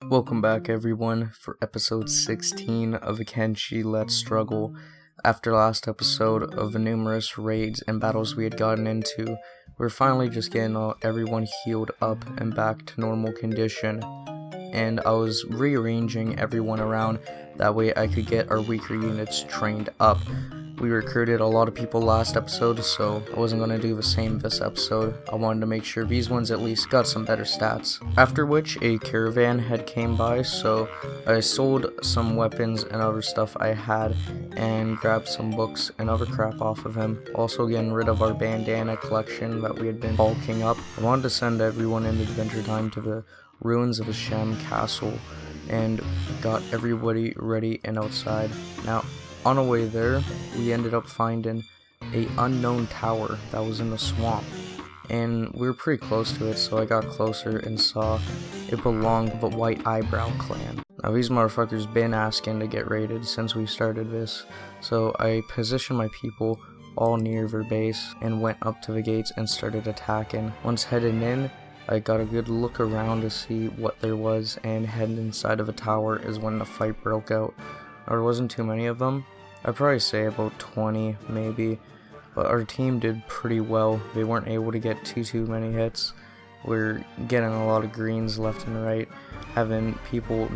Welcome back everyone for episode 16 of Akenshi Let's Struggle. After last episode of the numerous raids and battles we had gotten into, we're finally just getting everyone healed up and back to normal condition. And I was rearranging everyone around, that way I could get our weaker units trained up. We recruited a lot of people last episode, so I wasn't going to do the same this episode. I wanted to make sure these ones at least got some better stats. After which, a caravan had came by, so I sold some weapons and other stuff I had, and grabbed some books and other crap off of him. Also getting rid of our bandana collection that we had been bulking up. I wanted to send everyone in Adventure Time to the ruins of Shem Castle, and got everybody ready and outside. Now, on our way there, we ended up finding a unknown tower that was in the swamp, and we were pretty close to it, so I got closer and saw it belonged to the White Eyebrow clan. Now these motherfuckers been asking to get raided since we started this, so I positioned my people all near their base and went up to the gates and started attacking. Once heading in, I got a good look around to see what there was, and heading inside of a tower is when the fight broke out. There wasn't too many of them. I'd probably say about 20 maybe, but our team did pretty well. They weren't able to get too many hits. We're getting a lot of greens left and right, having people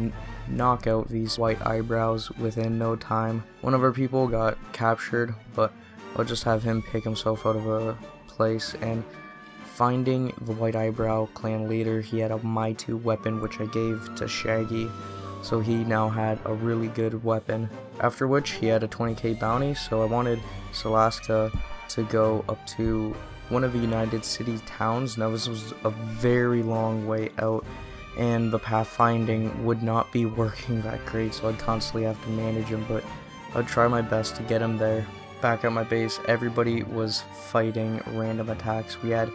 knock out these white eyebrows within no time. One of our people got captured, but I'll just have him pick himself out of a place, and finding the White Eyebrow clan leader, he had a Maitu weapon which I gave to Shaggy, so he now had a really good weapon. After which he had a 20k bounty, so I wanted Salaska to go up to one of the United City towns. Now this was a very long way out, and the pathfinding would not be working that great, so I'd constantly have to manage him, but I'd try my best to get him there. Back at my base, everybody was fighting random attacks. We had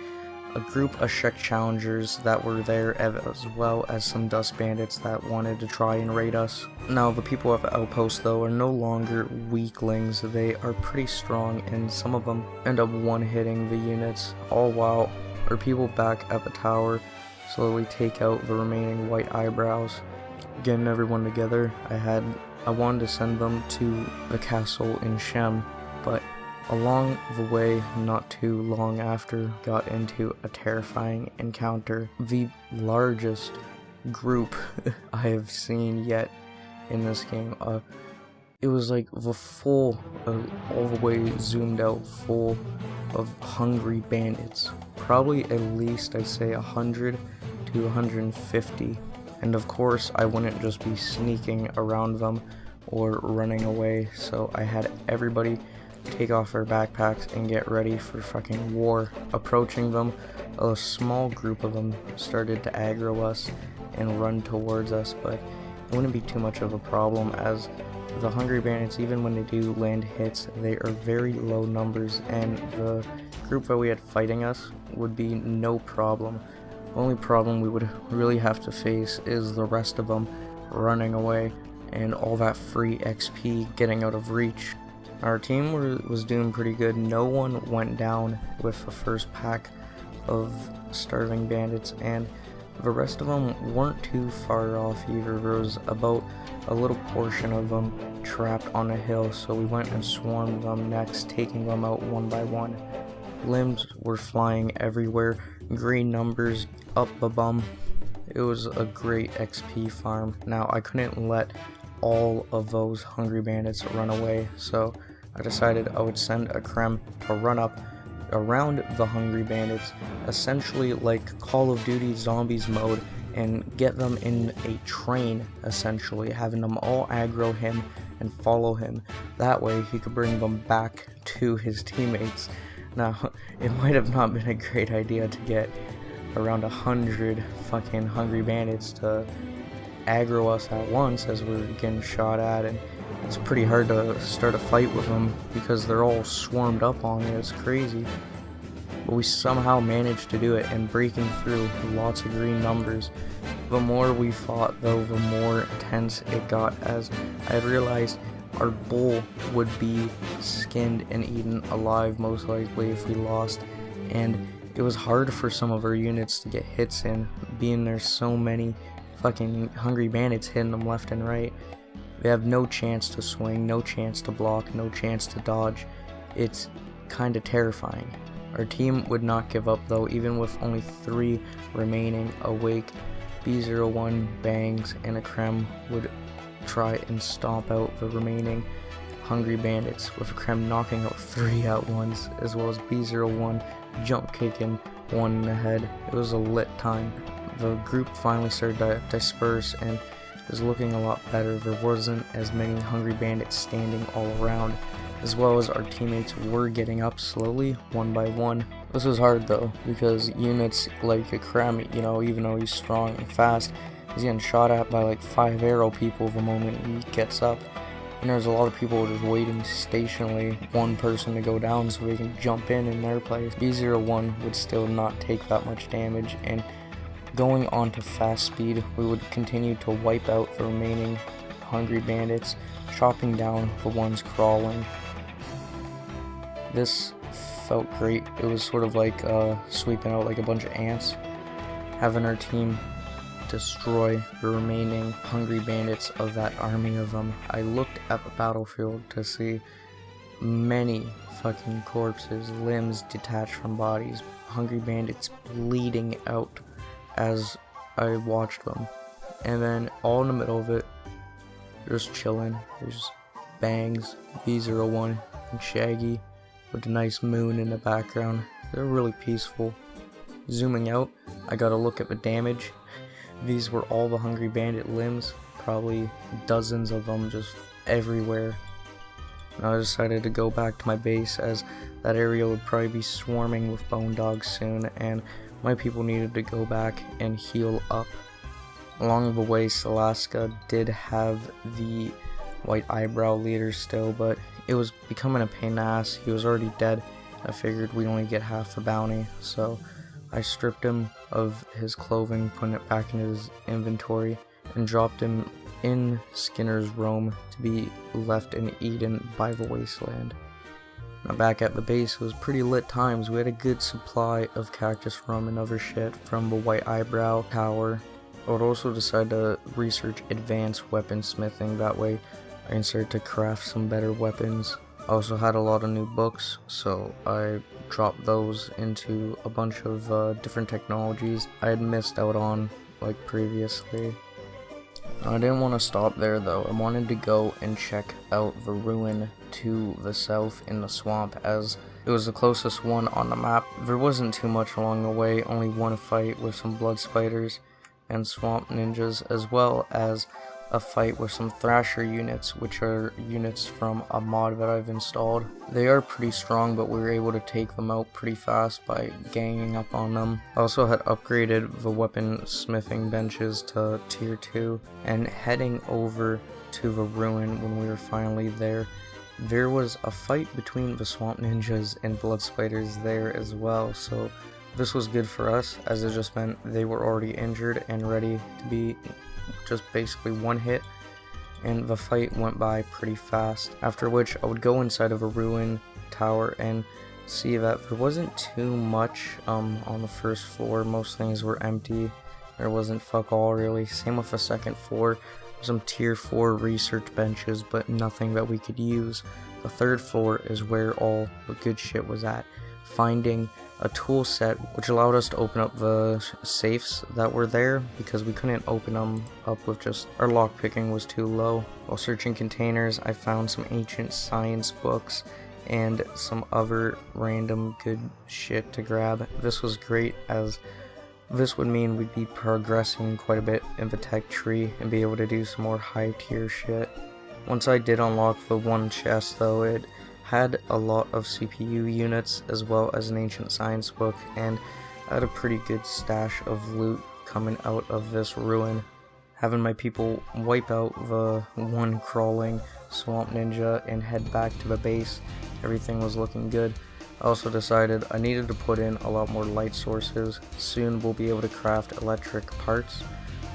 a group of Shek challengers that were there, as well as some dust bandits that wanted to try and raid us. Now the people at the outpost though are no longer weaklings, they are pretty strong, and some of them end up one-hitting the units, all while our people back at the tower slowly take out the remaining white eyebrows. Getting everyone together, I wanted to send them to the castle in Shem, but along the way, not too long after, got into a terrifying encounter. The largest group I have seen yet in this game. It was like the full, all the way zoomed out full of hungry bandits. Probably at least, I'd say 100 to 150. And of course, I wouldn't just be sneaking around them or running away, so I had everybody take off their backpacks and get ready for fucking war. Approaching them, a small group of them started to aggro us and run towards us, but it wouldn't be too much of a problem, as the hungry bandits, even when they do land hits, they are very low numbers, and the group that we had fighting us would be no problem. The only problem we would really have to face is the rest of them running away and all that free XP getting out of reach. Our team was doing pretty good. No one went down with the first pack of starving bandits, and the rest of them weren't too far off either. There was about a little portion of them trapped on a hill, so we went and swarmed them next, taking them out one by one. Limbs were flying everywhere, green numbers up the bum. It was a great XP farm. Now I couldn't let all of those hungry bandits run away, so I decided I would send a Krem to run up around the hungry bandits, essentially like Call of Duty Zombies mode, and get them in a train, essentially, having them all aggro him and follow him. That way he could bring them back to his teammates. Now, it might have not been a great idea to get around 100 fucking hungry bandits to aggro us at once as we're getting shot at, and it's pretty hard to start a fight with them because they're all swarmed up on you. It's crazy. But we somehow managed to do it, and breaking through lots of green numbers. The more we fought though, the more intense it got, as I realized our bull would be skinned and eaten alive most likely if we lost, and it was hard for some of our units to get hits in, being there's so many fucking Hungry Bandits hitting them left and right. They have no chance to swing, no chance to block, no chance to dodge. It's kinda terrifying. Our team would not give up though, even with only 3 remaining awake. B01, Bangs, and Akrem would try and stomp out the remaining Hungry Bandits, with Akrem knocking out 3 at once, as well as B01 jump kicking 1 in the head. It was a lit time. The group finally started to disperse and is looking a lot better. There wasn't as many Hungry Bandits standing all around, as well as our teammates were getting up slowly, 1 by 1. This was hard though, because units like Akrem, you know, even though he's strong and fast, he's getting shot at by like 5 arrow people the moment he gets up. And there's a lot of people just waiting stationally, 1 person to go down so they can jump in their place. B01 would still not take that much damage, and going on to fast speed, we would continue to wipe out the remaining Hungry Bandits, chopping down the ones crawling. This felt great. It was sort of like sweeping out like a bunch of ants, having our team destroy the remaining Hungry Bandits of that army of them. I looked at the battlefield to see many fucking corpses, limbs detached from bodies, Hungry Bandits bleeding out as I watched them. And then all in the middle of it, just chilling, there's Bangs, B01, and Shaggy with a nice moon in the background. They're really peaceful. Zooming out, I got a look at the damage. These were all the Hungry Bandit limbs, probably dozens of them just everywhere. And I decided to go back to my base, as that area would probably be swarming with bone dogs soon, and my people needed to go back and heal up. Along the way, Salaska did have the White Eyebrow leader still, but it was becoming a pain in the ass. He was already dead. I figured we'd only get half the bounty, so I stripped him of his clothing, putting it back in his inventory, and dropped him in Skinner's Roam to be left and eaten by the wasteland. Now back at the base, it was pretty lit times. We had a good supply of cactus rum and other shit from the White Eyebrow Tower. I would also decide to research advanced weaponsmithing, that way I can start to craft some better weapons. I also had a lot of new books, so I dropped those into a bunch of different technologies I had missed out on like previously. I didn't want to stop there though. I wanted to go and check out the ruin to the south in the swamp, as it was the closest one on the map. There wasn't too much along the way, only 1 fight with some blood spiders and swamp ninjas, as well as a fight with some Thrasher units, which are units from a mod that I've installed. They are pretty strong, but we were able to take them out pretty fast by ganging up on them. I also had upgraded the weapon smithing benches to tier 2, and heading over to the ruin when we were finally there, there was a fight between the swamp ninjas and blood spiders there as well, so this was good for us, as it just meant they were already injured and ready to be just basically one hit, and the fight went by pretty fast, after which I would go inside of a ruin tower and see that there wasn't too much on the first floor. Most things were empty. There wasn't fuck all really. Same with the second floor. Some tier 4 research benches, but nothing that we could use. The third floor is where all the good shit was at. Finding a tool set which allowed us to open up the safes that were there, because we couldn't open them up with just our lockpicking was too low. While searching containers, I found some ancient science books and some other random good shit to grab. This was great, as this would mean we'd be progressing quite a bit in the tech tree and be able to do some more high tier shit. Once I did unlock the one chest though, it had a lot of CPU units as well as an ancient science book, and I had a pretty good stash of loot coming out of this ruin. Having my people wipe out the one crawling swamp ninja and head back to the base, everything was looking good. I also decided I needed to put in a lot more light sources. Soon we'll be able to craft electric parts.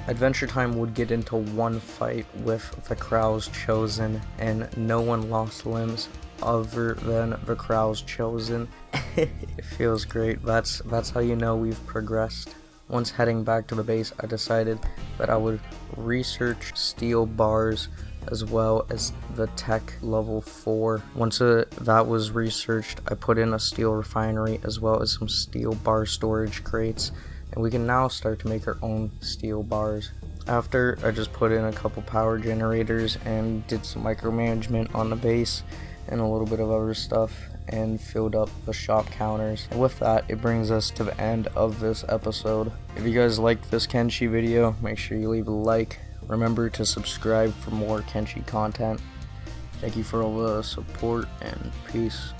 Adventure Time would get into one fight with the Crow's Chosen, and no one lost limbs other than the Crow's Chosen. It feels great. That's how you know we've progressed. Once heading back to the base, I decided that I would research steel bars as well as the tech level 4. Once that was researched, I put in a steel refinery as well as some steel bar storage crates, and we can now start to make our own steel bars. After, I just put in a couple power generators and did some micromanagement on the base and a little bit of other stuff, and filled up the shop counters. And with that, it brings us to the end of this episode. If you guys liked this Kenshi video, make sure you leave a like. Remember to subscribe for more Kenshi content. Thank you for all the support, and peace.